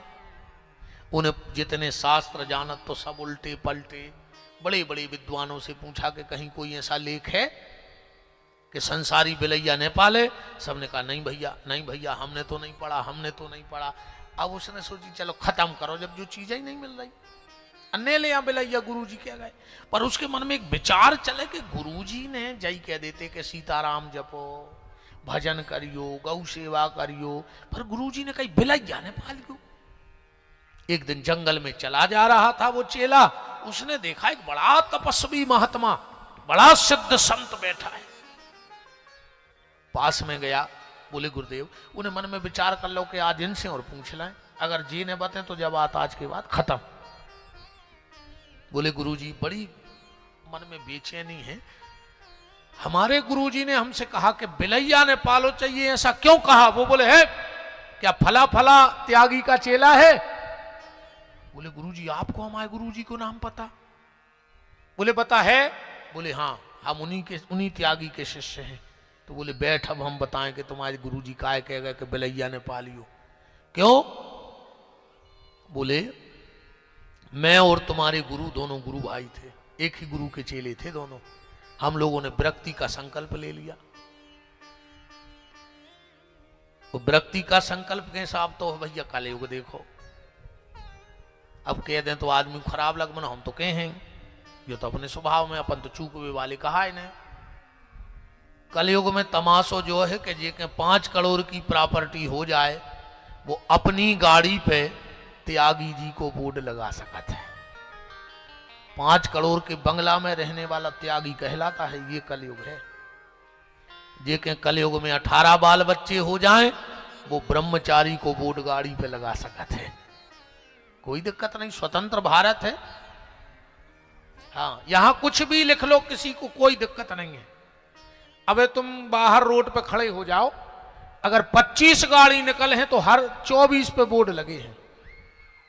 [SPEAKER 1] उन्हें जितने शास्त्र जानत तो सब उल्टे पलटे। बड़े बड़े विद्वानों से पूछा कि कहीं कोई ऐसा लेख है कि संसारी बिलैया ने पाले। सबने कहा नहीं भैया, नहीं भैया, हमने तो नहीं पढ़ा, हमने तो नहीं पढ़ा। अब उसने सोची चलो खत्म करो, जब जो चीजें ही नहीं मिल रही अन्य ले बिलैया गुरुजी कह गए। पर उसके मन में एक विचार चले कि गुरुजी ने जय कह देते कि सीताराम जपो, भजन करियो, गौ सेवा करियो, पर गुरुजी ने कही बिलैया ने पालियो। एक दिन जंगल में चला जा रहा था वो चेला, उसने देखा एक बड़ा तपस्वी महात्मा, बड़ा सिद्ध संत बैठा है। पास में गया, बोले गुरुदेव, उन्हें मन में विचार कर लो कि आज इनसे और पूछ लें, अगर जी ने बते तो जब बात आज के बाद खत्म। बोले गुरुजी बड़ी मन में बेचैनी है, हमारे गुरुजी ने हमसे कहा कि बिलैया ने पालो चाहिए, ऐसा क्यों कहा? वो बोले है क्या फला फला त्यागी का चेला है? बोले गुरुजी आपको हमारे गुरुजी को नाम पता? बोले पता है? बोले हाँ, हम उन्हीं त्यागी के शिष्य हैं। तो बोले बैठ, अब हम बताएं कि तुम्हारे गुरुजी काय कह गए कि बिलैया ने पालियो। क्यों? बोले मैं और तुम्हारे गुरु दोनों गुरु भाई थे, एक ही गुरु के चेले थे दोनों। हम लोगों ने विरक्ति का संकल्प ले लिया। वो विरक्ति का संकल्प के हिसाब तो भैया कलयुग देखो, अब कह दें तो आदमी खराब लग मना, हम तो कहें ये तो अपने स्वभाव में, अपन तो चूकवे वाले कहा इन्हें। कलयुग में तमाशो जो है कि जे के 5 करोड़ की प्रॉपर्टी हो जाए वो अपनी गाड़ी पे त्यागी जी को बोर्ड लगा सकता है। 5 करोड़ के बंगला में रहने वाला त्यागी कहलाता है। ये कलयुग है। जे के कलयुग में 18 बाल बच्चे हो जाएं वो ब्रह्मचारी को बोर्ड गाड़ी पे लगा सकते है। कोई दिक्कत नहीं, स्वतंत्र भारत है। हाँ, यहां कुछ भी लिख लो, किसी को कोई दिक्कत नहीं है। अबे तुम बाहर रोड पे खड़े हो जाओ, अगर 25 गाड़ी निकल हैं तो हर 24 पे बोर्ड लगे हैं,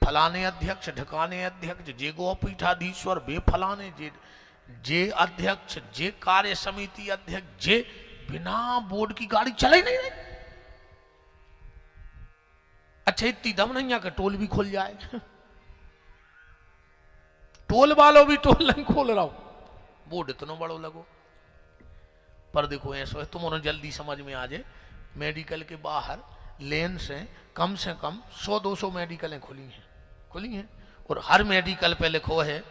[SPEAKER 1] फलाने अध्यक्ष, ढकाने अध्यक्ष, जे गोपीठाधीश्वर, बे फलाने, जे अध्यक्ष, जे कार्य समिति अध्यक्ष, जे बिना बोर्ड की गाड़ी चले नहीं रही। अच्छा इतनी दम नहीं है कि टोल भी खुल जाए। टोल वालों भी टोल नहीं खोल रहा हो, बोर्ड इतना बड़ो लगो। पर देखो ऐसा है, तुम उन्हें जल्दी समझ में आ जाए, मेडिकल के बाहर लेन से कम 100-200 मेडिकलें खुली हैं और हर मेडिकल पे लिखो है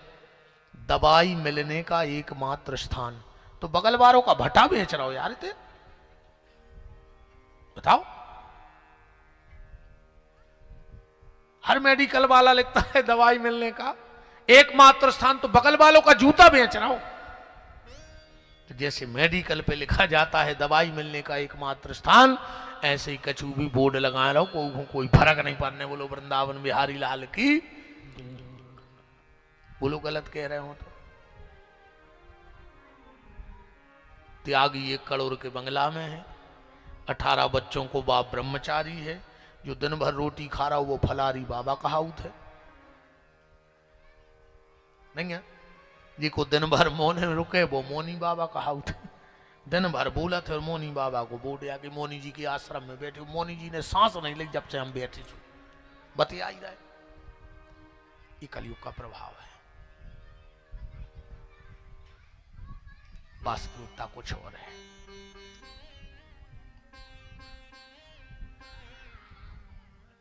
[SPEAKER 1] दवाई मिलने का एकमात्र स्थान। तो बगल वालों का भट्टा बेच रहा हो यार इतने, बताओ। हर मेडिकल वाला लिखता है दवाई मिलने का एकमात्र स्थान, तो बगल वालों का जूता बेच रहा हो। तो जैसे मेडिकल पे लिखा जाता है दवाई मिलने का एकमात्र स्थान, ऐसे ही कछु भी बोर्ड लगा लो, कोई फर्क नहीं पड़ने। बोलो वृंदावन बिहारी लाल की, बोलो गलत कह रहे हो तो। त्यागी 1 करोड़ के बंगला में है, 18 बच्चों को बाप ब्रह्मचारी है, जो दिन भर रोटी खा रहा हो वो फलारी बाबा कहावत है नहीं है। जिको दिन भर मोने रुके वो मोनी बाबा कहावत है। दिन भर बोला थे और मोनी बाबा को बोल दिया कि मोनी जी के आश्रम में बैठे, मोनी जी ने सांस नहीं ली जब से हम बैठे थे। बतिया ही रहे, ये कलयुग का प्रभाव है। वास्तविकता कुछ और है।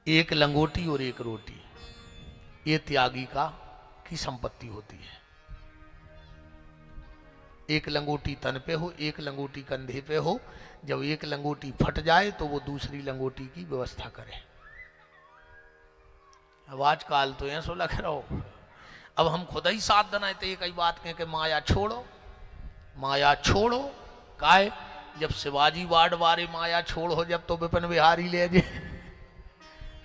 [SPEAKER 1] एक लंगोटी और एक रोटी, ये त्यागी की संपत्ति होती है। एक लंगोटी तन पे हो, एक लंगोटी कंधे पे हो। जब एक लंगोटी फट जाए तो वो दूसरी लंगोटी की व्यवस्था करे। अब आजकल तो ऐसा लग रहा हो, अब हम खुद ही साथ देना तो एक ही बात कहें कि माया छोड़ो, माया छोड़ो। काहे? जब शिवाजी वार्ड वारे माया छोड़ो, जब तो विपिन बिहारी ले जाए,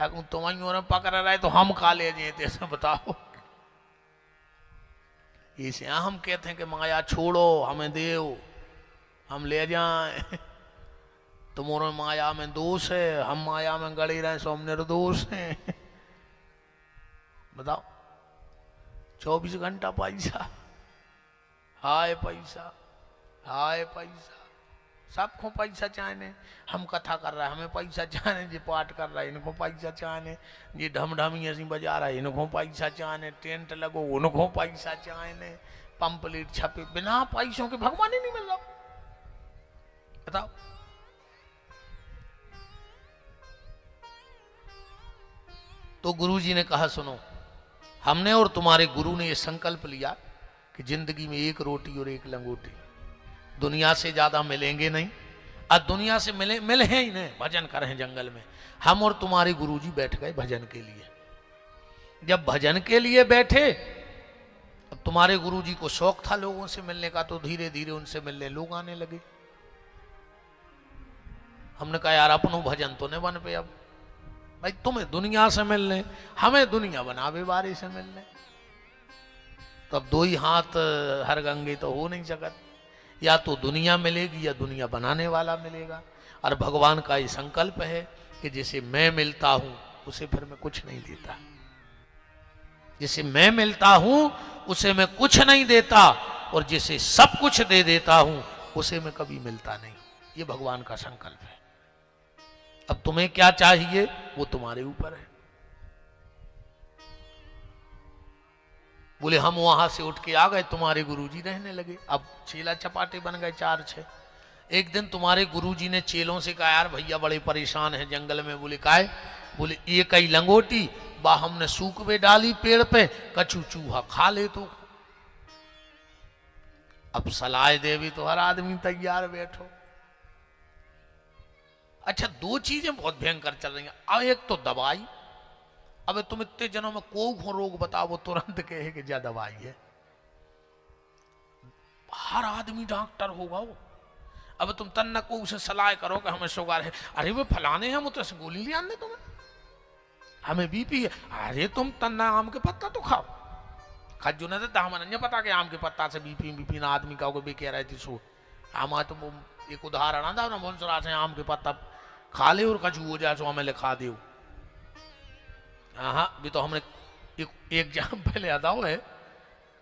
[SPEAKER 1] तुम्हारी पकड़ रहा है तो हम खा ले जाए, ऐसा बताओ। इसे हम कहते हैं कि माया छोड़ो, हमें देव, हम ले जाएं। तुम्हारे माया में दोष है, हम माया में गड़े रहे सो हम निर्दोष हैं। बताओ, 24 घंटा पैसा, हाय पैसा, हाय पैसा, सबको पैसा चाहने, हम कथा कर रहे हैं हमें पैसा चाहने, जी पाठ कर रहा है इनको पैसा चाहने, जी ढमढमी ऐसी बजा रहा है इनको पैसा चाहने, टेंट लगो उनको पैसा चाहने, पंपलेट छपे, बिना पैसों के भगवान ही नहीं मिल रहा। बताओ। तो गुरुजी ने कहा सुनो, हमने और तुम्हारे गुरु ने ये संकल्प लिया कि जिंदगी में एक रोटी और एक लंगोटी, दुनिया से ज्यादा मिलेंगे नहीं, और दुनिया से मिले हैं ही नहीं, भजन करें जंगल में। हम और तुम्हारे गुरुजी बैठ गए भजन के लिए। जब भजन के लिए बैठे, अब तुम्हारे गुरुजी को शौक था लोगों से मिलने का, तो धीरे धीरे उनसे मिलने लोग आने लगे। हमने कहा यार अपनों भजन तो नहीं बन पे, अब भाई तुम्हें दुनिया से मिलने, हमें दुनिया बनावे बारी से मिलने, तो अब दो ही हाथ हर गंगे तो हो नहीं सकत, या तो दुनिया मिलेगी या दुनिया बनाने वाला मिलेगा। और भगवान का ये संकल्प है कि जिसे मैं मिलता हूं उसे फिर मैं कुछ नहीं देता, जिसे मैं मिलता हूं उसे मैं कुछ नहीं देता, और जिसे सब कुछ दे देता हूं उसे मैं कभी मिलता नहीं। ये भगवान का संकल्प है। अब तुम्हें क्या चाहिए वो तुम्हारे ऊपर है। बोले हम वहां से उठ के आ गए, तुम्हारे गुरुजी रहने लगे, अब चेला चपाटे बन गए 4-6। एक दिन तुम्हारे गुरुजी ने चेलों से कहा यार भैया बड़े परेशान हैं जंगल में। बोले काहे? बोले एक ही लंगोटी बा हमने सूख में डाली पेड़ पे, कछू चूहा खा ले तो। अब सलाह देवी तो हर आदमी तैयार बैठो। अच्छा, दो चीजें बहुत भयंकर चल रही हैं। अब एक तो दवाई, अब तुम इतने जनों में कोई रोग बताओ वो तुरंत कहे कि क्या दवाई है, हर आदमी डॉक्टर होगा वो। अब तुम तन्ना को उसे सलाह करो कि हमें शुगर है, अरे वो फलाने हैं मुझे तो गोली ले आने तुम्हें, हमें बीपी है, अरे तुम तन्ना आम के पत्ता तो खाओ। खजू ने तो हमें पता कि आम के पत्ता से बीपी ना आदमी का भी कह रहे थे सो हम तो एक उदाहरण आता ना भोंसरा से आम के पत्ता खा ले और कछू हो जाए सो हमें लिखा दे। हाँ भी तो हमने एक जहाँ पहले आता है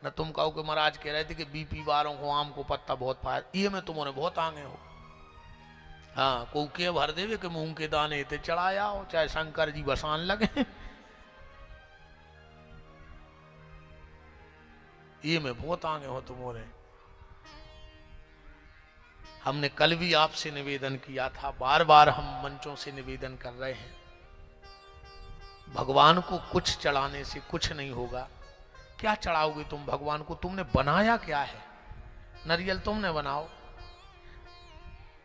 [SPEAKER 1] न, तुम कहो कि महाराज कह रहे थे कि बीपी वालों को आम को पत्ता बहुत फायदा, ये में तुमने बहुत आगे हो। हाँ को के भर देवे कि मूंग के दाने थे चढ़ाया हो, चाहे शंकर जी बसान लगे, ये में बहुत आगे हो तुम्हारे। हमने कल भी आपसे निवेदन किया था, बार बार हम मंचों से निवेदन कर रहे हैं, भगवान को कुछ चढ़ाने से कुछ नहीं होगा। क्या चढ़ाओगे तुम भगवान को? तुमने बनाया क्या है? नारियल तुमने बनाओ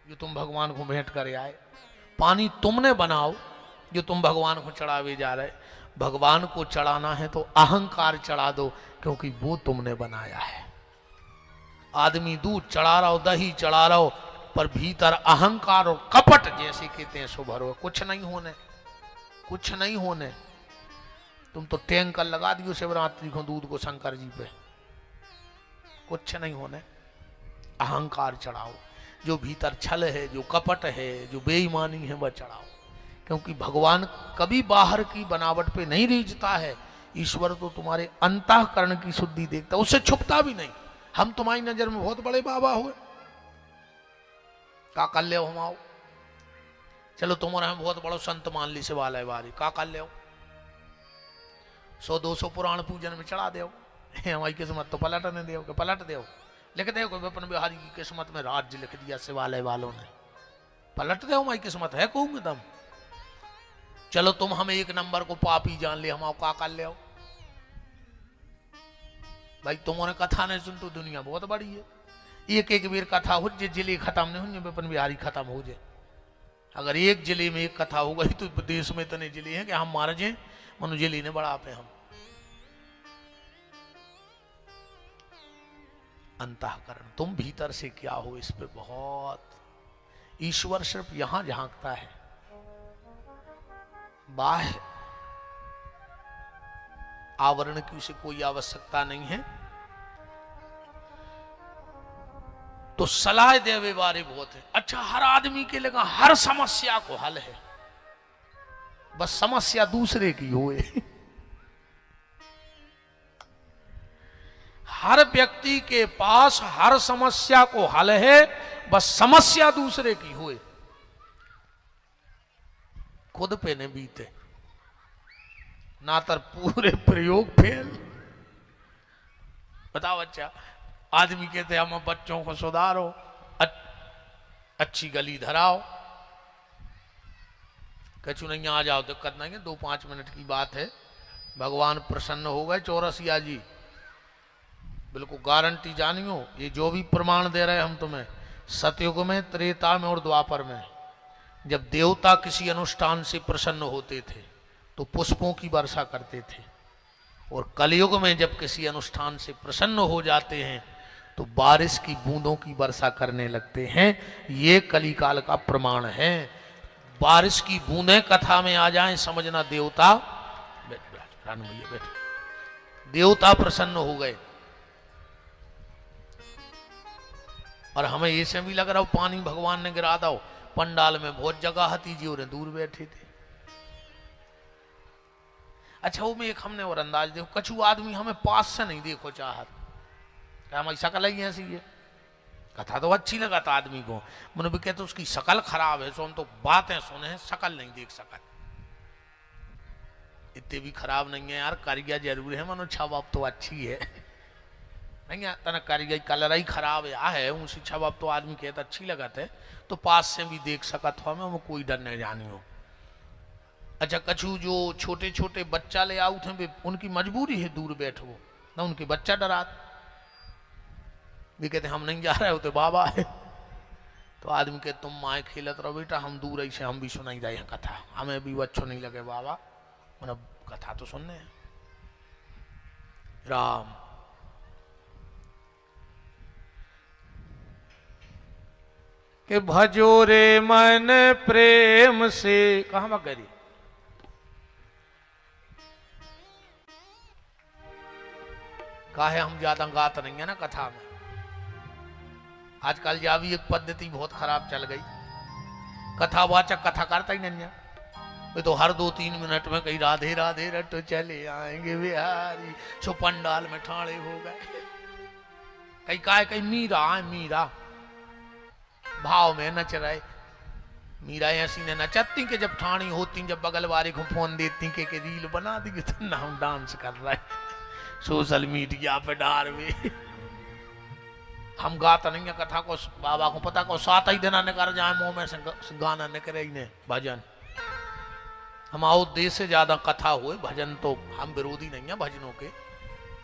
[SPEAKER 1] जो तुम भगवान को भेंट कर आए, पानी तुमने बनाओ जो तुम भगवान को चढ़ावे जा रहे। भगवान को चढ़ाना है तो अहंकार चढ़ा दो, क्योंकि वो तुमने बनाया है। आदमी दूध चढ़ा रहा हो, दही चढ़ा रहा हो, पर भीतर अहंकार और कपट जैसे कहते हैं सो भरो, कुछ नहीं होने, कुछ नहीं होने। तुम तो टैंकर लगा दियो शिवरात्रि को दूध को शंकर जी पे, कुछ नहीं होने। अहंकार चढ़ाओ, जो भीतर छल है, जो कपट है, जो बेईमानी है वह चढ़ाओ, क्योंकि भगवान कभी बाहर की बनावट पे नहीं रीझता है। ईश्वर तो तुम्हारे अंतःकरण की शुद्धि देखता, उससे छुपता भी नहीं। हम तुम्हारी नजर में बहुत बड़े बाबा हुए, का कर ले हम आओ, चलो तुम्हारा हम बहुत बड़ो संत मान ली से वाले बारी, का कर ले 100-200 पुराण पूजन में चढ़ा दो, हमारी किस्मत तो पलटने दो, कि पलट दो, लिख दे कोई विपिन बिहारी की किस्मत में राज्य लिख दिया शिवालय वालों ने, पलट दो, हमारी किस्मत है कहूंगे दम। चलो तुम हमें एक नंबर को पापी जान ले, हम आओ का कर ले। भाई तुम्हारे कथा नहीं सुन तो दुनिया बहुत बड़ी है, एक एक बेर कथा हो जे, जिले खत्म नहीं हो, विपिन बिहारी खत्म हो जाए। अगर एक जिले में एक कथा हो गई तो देश में इतने जिले हैं कि हम मार जाए, मनु जिले ने बड़ा पे हम। अंतःकरण, तुम भीतर से क्या हो, इस पे बहुत। ईश्वर सिर्फ यहां झांकता है, बाह्य आवरण की उसे कोई आवश्यकता नहीं है। तो सलाह देवे बारे बहुत है। अच्छा, हर आदमी के लगा हर समस्या को हल है, बस समस्या दूसरे की होए। हर व्यक्ति के पास हर समस्या को हल है, बस समस्या दूसरे की होए, खुद पे ने बीते ना, तर पूरे प्रयोग फेल। बताओ, अच्छा आदमी कहते हम बच्चों को सुधारो, अच्छी गली धराओ, कछु नहीं आ जाओ, दिक्कत नहीं है, 2-5 मिनट की बात है, भगवान प्रसन्न हो गए। चौरसिया जी बिल्कुल गारंटी जानियो, ये जो भी प्रमाण दे रहे हम तुम्हें, सतयुग में, त्रेता में और द्वापर में जब देवता किसी अनुष्ठान से प्रसन्न होते थे तो पुष्पों की वर्षा करते थे, और कलयुग में जब किसी अनुष्ठान से प्रसन्न हो जाते हैं तो बारिश की बूंदों की वर्षा करने लगते हैं। ये कलिकाल का प्रमाण है। बारिश की बूंदें कथा में आ जाएं, समझना देवता देवता प्रसन्न हो गए। और हमें ये से भी लग रहा हो पानी भगवान ने गिरा दो, पंडाल में बहुत जगह हती जी और दूर बैठे थे। अच्छा वो में एक हमने और अंदाज देखो, कछु आदमी हमें पास से नहीं देखो चाहत, क्या हमारी शकल ही ऐसी है। कथा तो अच्छी लगा था आदमी को, मैंने भी कहते उसकी शकल खराब है, सो हम तो बातें सुने हैं, शकल नहीं देख सकत। इतने भी खराब नहीं है यार, कारिया जरूर है, मनो छब अब तो अच्छी है नहीं तना, कारिया कलर ही खराब है उसी छब अब तो आदमी कहता अच्छी लगत है, तो पास से भी देख सकत हो, हमें कोई डर नहीं जानी हो। अच्छा कछु जो छोटे छोटे बच्चा ले आउट हैं, उनकी मजबूरी है दूर बैठो ना, उनके बच्चा डरात भी कहते हम नहीं जा रहे होते बाबा है, तो आदमी कहते तुम माए खेलत रहो बेटा, हम दूर ऐसे हम भी सुनाई रहे हैं कथा, हमें भी अच्छो नहीं लगे बाबा, मतलब कथा तो सुनने हैं। राम के भजो रे मन प्रेम से, कहां मत गरी काहे हम ज्यादा गात नहीं है ना कथा में। आजकल जा भी एक पद्धति बहुत खराब चल गई, कथावाचक कथा करता ही नहीं है, वे तो हर 2-3 मिनट में कहीं राधे राधे रट चले आएंगे बिहारी, सो पंडाल में ठाणे हो गए, कहीं काय कहीं मीरा है, मीरा भाव में नच रहे। मीरा ऐसी ने नचती के जब ठाणी होती, जब बगल वाले को फोन देती के रील बना दी तो ना हम डांस कर रहे सोशल मीडिया पे डार में। हम गाता नहीं है कथा को, बाबा को पता को 7 ही दिन निकल जाए मुंह में से गाना निकले ही नहीं, भजन हमारा उद्देश्य से ज्यादा कथा हुए, भजन तो हम विरोधी नहीं है भजनों के,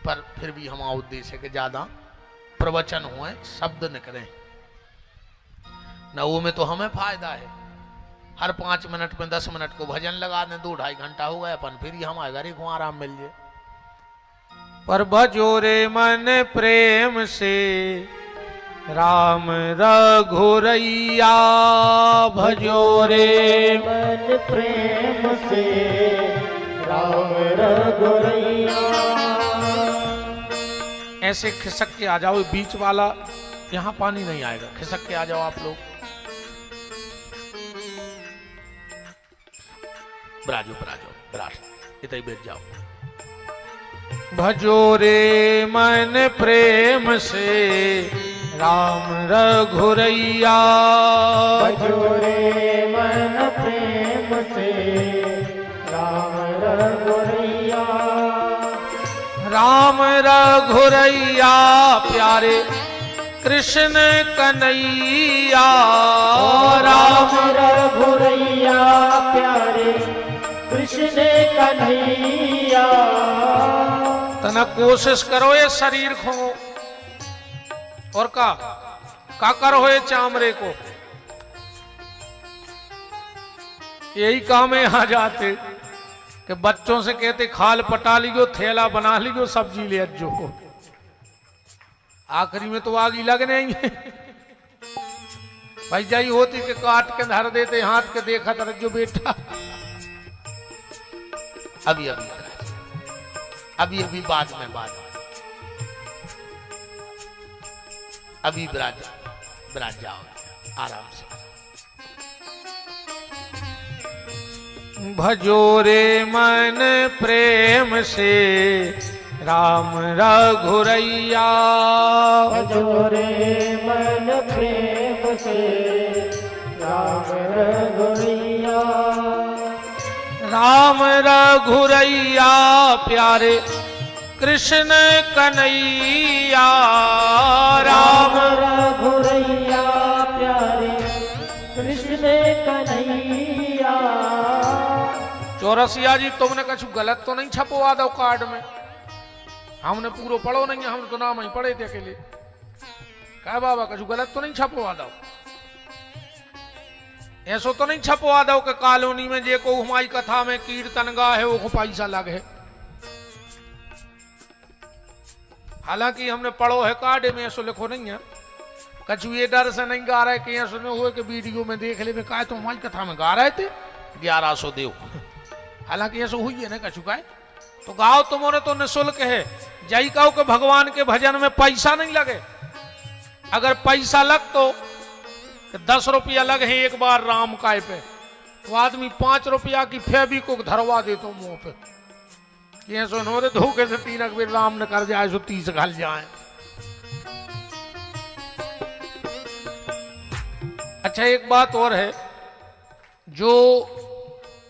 [SPEAKER 1] पर फिर भी हमारा उद्देश्य है कि ज्यादा प्रवचन हुए, शब्द निकले न, वो में तो हमें फायदा है। हर 5 मिनट में 10 मिनट को भजन लगा दें, 2-2.5 घंटा हो गया अपन, फिर ही हमारे घर को आराम मिल जाए। पर भजो रे मन प्रेम से राम रघुरैया, भजो रे
[SPEAKER 2] मन प्रेम से राम रघुरैया।
[SPEAKER 1] ऐसे खिसक के आ जाओ, बीच वाला यहाँ पानी नहीं आएगा, खिसक के आ जाओ आप लोग, ब्राजो ब्राजो ब्राज इतना ही बैठ जाओ। भजो रे मन प्रेम से राम रघुरैया,
[SPEAKER 2] भजो रे मन प्रेम से राम रघुरैया।
[SPEAKER 1] राम रघुरैया प्यारे कृष्ण कन्हैया,
[SPEAKER 2] राम रघुरैया प्यारे कृष्ण कन्हैया।
[SPEAKER 1] तना कोशिश करो ये शरीर को, और का करो ये चामड़े को, यही काम है। आ जाते कि बच्चों से कहते खाल पटा लियो, थैला बना लियो, सब्जी ले अज्जो, आखिरी में तो आग ही लगने ही है। भाई जाई होती कि काट के धर देते हाथ के, देखा तर जो बेटा अभी अभी अभी अभी बाद में अभी ब्राज जाओ आराम से। भजो रे मन प्रेम से राम रघुरैया,
[SPEAKER 2] भजो रे मन प्रेम से राम रघुरैया।
[SPEAKER 1] राम रघुरैया प्यारे कृष्ण कन्हैया।
[SPEAKER 2] राम रघुरैया प्यारे कृष्ण कन्हैया।
[SPEAKER 1] चौरसिया जी तुमने कुछ गलत तो नहीं छपवा दो कार्ड में? हमने पूरा पढ़ो नहीं है, हम तो नाम ही पढ़े थे अकेले। क्या बाबा कुछ गलत तो नहीं छपवा दो? ऐसो तो नहीं छपवा दो कि कॉलोनी में जे को हमारी कथा में कीर्तन गा है वो पैसा लगे। हालांकि हमने पढ़ो है कार्ड में, ऐसो लिखो नहीं है। कछु ये डर से नहीं गा रहे कि ऐसो नहीं हुए कि वीडियो में देख ले कहा तो हमारी कथा में गा रहे थे 1100 देव। हालांकि ऐसो हुई है ना कछु का, तो गाओ तुम्हारे तो निःशुल्क है। जय कहो कि भगवान के भजन में पैसा नहीं लगे। अगर पैसा लग तो 10 रुपया लग है एक बार राम काय पे, तो आदमी 5 रुपया की फेविक्विक धरवा दे तो मुंह पे कि ऐसो न धोखे से 3 अकबर राम न कर जाए सो 30 घल जाए। अच्छा एक बात और है, जो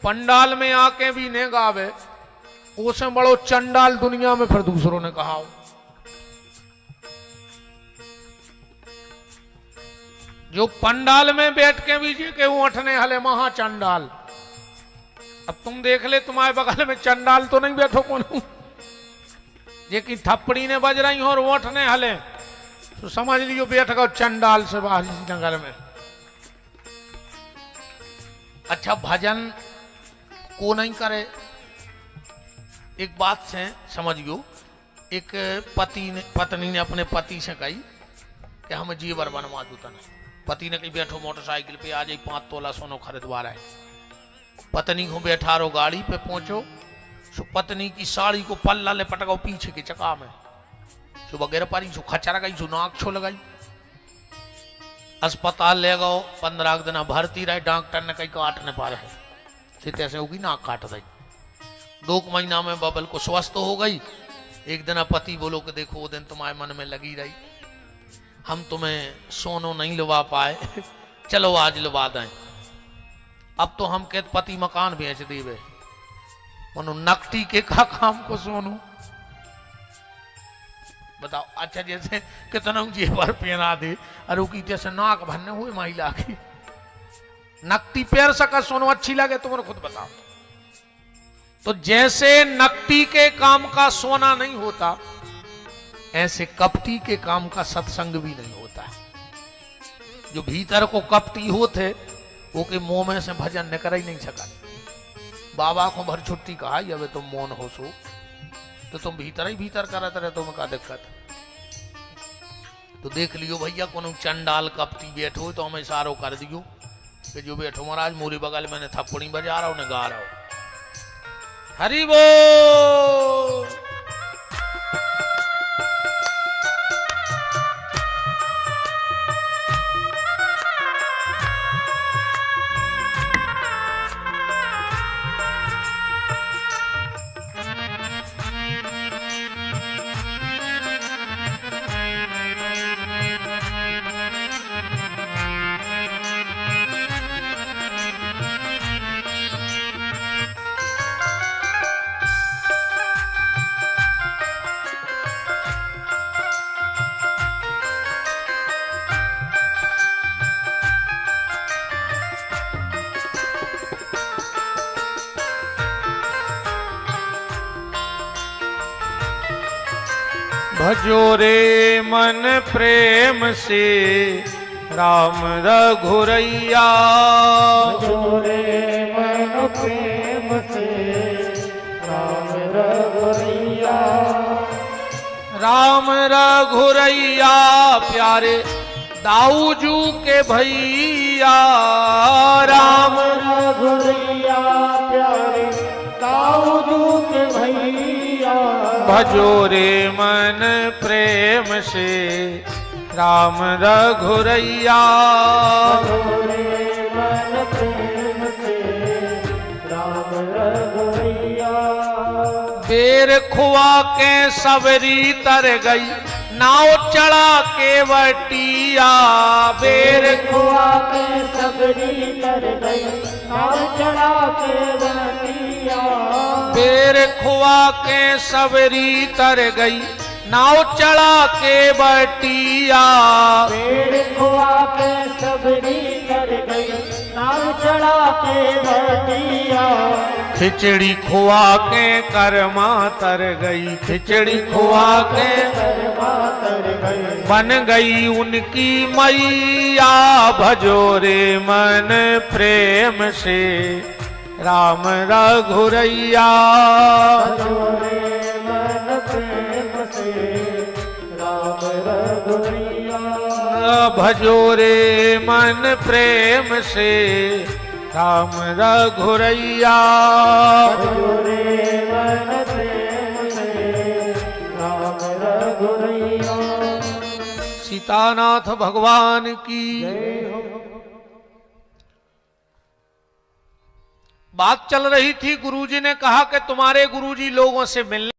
[SPEAKER 1] पंडाल में आके भी नहीं गावे उसे बड़ो चंडाल दुनिया में फिर दूसरों ने कहा हो। जो पंडाल में बैठ के भी जी के उठने हले महा चंडाल। अब तुम देख ले तुम्हारे बगल में चंडाल तो नहीं बैठो कौन जे की थप्पड़ी ने बज रही हो और उठने हले, तो समझ लियो बैठ गो चंडाल से बाहर नगर में। अच्छा भजन को नहीं करे, एक बात से समझियो। एक पत्नी ने अपने पति से कही कि हमें जीवर बनवा दो तना। पति ने कही बैठो मोटरसाइकिल पे आ जाई 5 तोला सोनो खरीदवा रहा है। पत्नी को बैठा रो गाड़ी पे पहुंचो, सो पत्नी की साड़ी को पल्ला ले पटकाओ पीछे के चका में, सो वगैरह पारी सो खचरा गई, सो नाक छो लगाई। अस्पताल ले गो 15 दिन भर्ती रहे। डॉक्टर ने कही काट न पा रहे सीते से होगी नाक काट दी। 2 महीना में बबल को स्वस्थ हो गई। एक दिन पति बोलो कि देखो वो दिन तुम्हारे मन में लगी रही, हम तुम्हें सोनो नहीं लुवा पाए, चलो आज लुवा दें। अब तो हम कहते पति मकान बेच दीवे, मनो नकटी के का काम को सोनू बताओ। अच्छा जैसे कितना जेवर पहना दे अरे की जैसे नाक भरने हुए महिला की नकटी पैर सका सोनो अच्छी लगे, तुम खुद बताओ। तो जैसे नकटी के काम का सोना नहीं होता, ऐसे कपटी के काम का सत्संग भी नहीं होता। जो भीतर को कपटी होते वो के मुंह में से भजन न कर ही नहीं सका। बाबा को भर छुट्टी कहा अब तुम मौन हो सो, तो तुम भीतर ही भीतर करते रहे, तुम्हें क्या दिक्कत। तो देख लियो भैया कोनो चंडाल कपटी बैठो तो हमें इशारो कर दियो कि जो बैठो महाराज मोरी बगल मैंने थप्पड़ी बजा रहा हूं ने गा रहा हूं। हरि बोल। भजो रे मन प्रेम से राम रघुरैया।
[SPEAKER 2] भजो रे मन प्रेम से राम रघुरैया।
[SPEAKER 1] राम रघुरैया प्यारे दाऊजू के भैया।
[SPEAKER 2] राम रघुरैया प्यारे दाऊजू के भैया।
[SPEAKER 1] भजो रे मन प्रेम से राम रघुरैया।
[SPEAKER 2] भजो रे मन प्रेम से राम रघुरैया।
[SPEAKER 1] बेर खुआ के सबरी तर गई नाव चढ़ा के बटिया बेर
[SPEAKER 2] खुआ के सबरी तर गई नाव चढ़ा के बटिया
[SPEAKER 1] बेर खुआ के सबरी तर गई नाव चढ़ा के बटिया
[SPEAKER 2] बेर खुआ के सबरी तर गई नाव चढ़ा के बटिया
[SPEAKER 1] खिचड़ी खुआ के कर्मा तर गई खिचड़ी खुआ के
[SPEAKER 2] कर्मा तर गई
[SPEAKER 1] बन गई उनकी मैया भजोरे मन प्रेम से राम रघुरैया
[SPEAKER 2] भजोरे मन प्रेम से राम रघुरैया
[SPEAKER 1] भजोरे मन प्रेम से राम रघुरैया
[SPEAKER 2] भजोरे मन प्रेम से राम रघुरैया।
[SPEAKER 1] सीतानाथ भगवान की बात चल रही थी। गुरुजी ने कहा कि तुम्हारे गुरुजी लोगों से मिलने